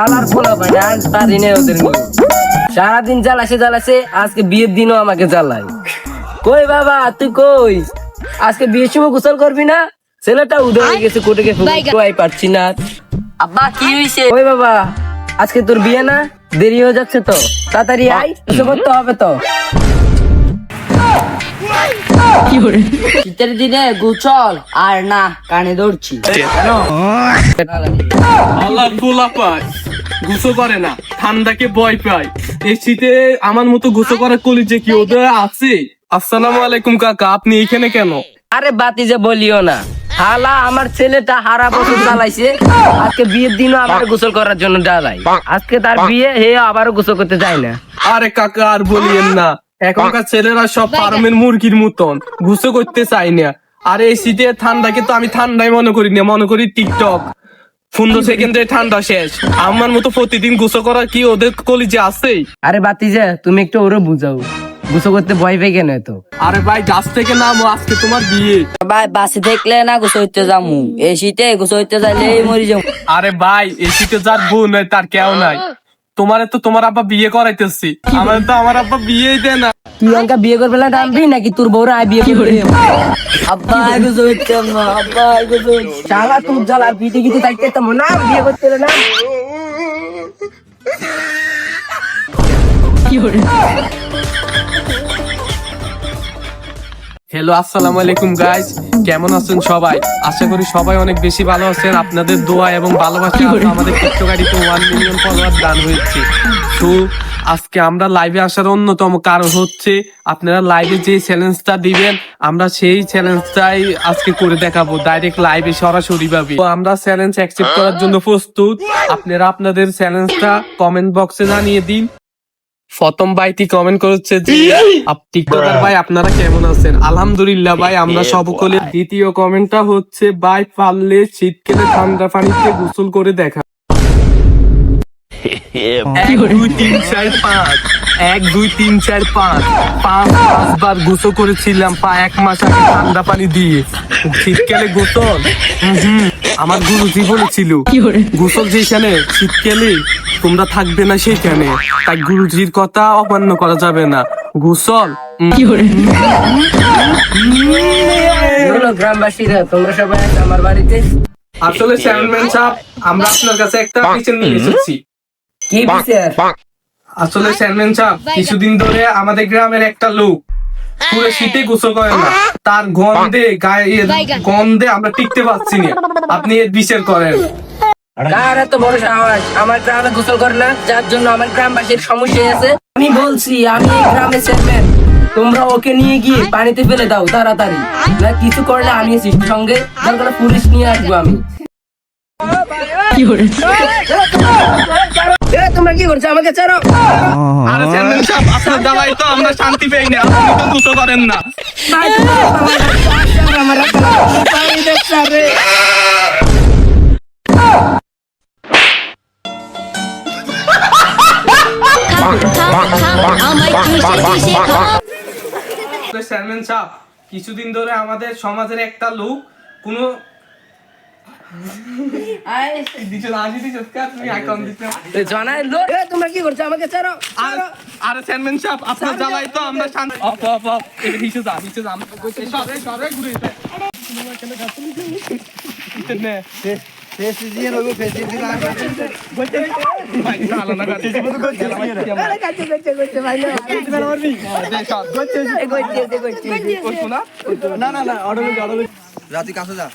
আলার ফোলা ভাই না পারি না ওদের নিয়ে। সারাদিন জ্বালাসে আজকে বিয়ের দিনও আমাকে জ্বালাই। কই বাবা তুই কই? আজকে বিয়ের সময় গোসল করবি না? ছেলেটা উদয় হয়ে গেছে কোটে গেছে পারছি না। আব্বা কি হয়েছে? ওই বাবা আজকে তোর বিয়ে না, দেরি হয়ে যাচ্ছে তো, তাড়াতাড়ি আয়, কিছু করতে হবে তো। শীতের দিনে গোসল আর না কানে ধরছি। আল্লাহ পোলা পায় গোসল করে না, ঠান্ডাকে ভয় পায়। এই শীতে আমার মতো গোসল করার কলিজে কি ওদের আছে? আসসালামু আলাইকুম কাকা, আপনি এখানে কেন? আরে বাতি যে বলিও না, হালা আমার ছেলেটা হারা বছর জ্বালাইছে, আজকে বিয়ের দিনও আবার গোসল করার জন্য জ্বালাই। আজকে তার বিয়ে, হে আবারও গোসল করতে যায় না। আরে কাকা আর বলিয়েন না, এখনকার ছেলেরা সব ফার্মের মুরগির মতন গোসল করতে চাই না। আর এই শীতে ঠান্ডাকে তো আমি ঠান্ডাই মনে করি না, মনে করি টিকটক। 15 সেকেন্ডে ঠান্ডা শেষ। আমার মতো প্রতিদিন গোসল করা কি ওদের কলিজে আছে? আরে বাতি যে তুমি একটু ওরে বুঝাও, গোসল করতে ভয় পেয়ে কেন এত? আরে ভাই গাছ থেকে নামো, আজকে তোমার বিয়ে। ভাই বাসে দেখলে না গোসল হইতে যামু, এই শীতে গোসল হইতে যাইলে মরি যাবো। আরে ভাই এই শীতে যার বউ নাই তার কেউ নাই। তোমারে তো তোমার আব্বা বিয়ে করাইতেছি, আমার তো আমার আব্বা বিয়েই দেয় না। তুই আমাকে বিয়ে করবে না নামবি নাকি তোর বউরা আয় বিয়ে করবে? আব্বা গোসল হইতে না, আব্বা গোসল। শালা তোর জ্বালা পিঠে গিতে থাকতে তো না বিয়ে করতে না। হ্যালো আসসালামু আলাইকুম গাইস, কেমন আছেন সবাই? আশা করি সবাই অনেক বেশি ভালো আছেন। আপনাদের দোয়া এবং ভালোবাসা আমাদের টিকটকারিতে 1 মিলিয়ন ফলোয়ার দান হয়েছে। তো আজকে আমরা লাইভে আসার অন্যতম কারণ হচ্ছে আপনারা লাইভে যে চ্যালেঞ্জটা দিবেন, আমরা সেই চ্যালেঞ্জটাই আজকে করে দেখাবো ডাইরেক্ট লাইভে সরাসরি ভাবে। তো আমরা চ্যালেঞ্জ অ্যাকসেপ্ট করার জন্য প্রস্তুত। আপনারা আপনাদের চ্যালেঞ্জটা কমেন্ট বক্সে জানিয়ে দিন। প্রথম ভাইটি কমেন্ট করেছে যে টিকটকার ভাই আপনারা কেমন আছেন? আলহামদুলিল্লাহ ভাই আমরা সকলে। দ্বিতীয় কমেন্টটা হচ্ছে ভাই পারলে শীতকালে ঠান্ডা পানিতে গোসল করে দেখা। 1 2 3 4 5 1 2 3 4 5 5বার গোসল করেছিলাম 1 মাস আগে ঠান্ডা পানি দিয়ে। শীতকালে গোসল আমার গুরুজি বলেছিল গোসল যেখানে শীতকালে তোমরা থাকবে না সেখানে, তাই গুরুজির কথা অমান্য করা যাবে না। গোসল গ্রামবাসীরা তোমরা সবাই আমার বাড়িতে। আসলে চেয়ারম্যান সাহেব আমরা আপনার কাছে একটা বিচার নিয়ে এসেছি। কি বিচার? আসলে চেয়ারম্যান সাহেব কিছুদিন ধরে আমাদের গ্রামের একটা লোক পুরো শীতে গোসল করে না, তার গন্ধে আমরা টিকতে পারছি না। আপনি এর বিচার করেন। কার এত বড় সাহস আমার গ্রামে গোসল করে না, যার জন্য আমার গ্রামবাসীর সমস্যা আছে? আমি বলছি আমি এই গ্রামের চেয়ারম্যান, তোমরা ওকে নিয়ে গিয়ে পানিতে ফেলে দাও তাড়াতাড়ি, না কিছু করলে আমি আছি সঙ্গে, দরকার পুলিশ নিয়ে আসবো আমি। তোমরা কি করছো? আমাকে ছাড়ো। আরে চেয়ারম্যান সাহেব আপনার জ্বালায় তো আমরা শান্তি পাই না, আপনি তো গোসল করেন না। চেয়ারম্যান সাহেব কিছুদিন ধরে আমাদের সমাজের একটা লোক কোনো তোমরা কি করছো? আমাকে ছাড়ো। আরে চেয়ারম্যান সাহেব আপনার জ্বালায় তো আমরা শান্তি। রাতে কাছে যা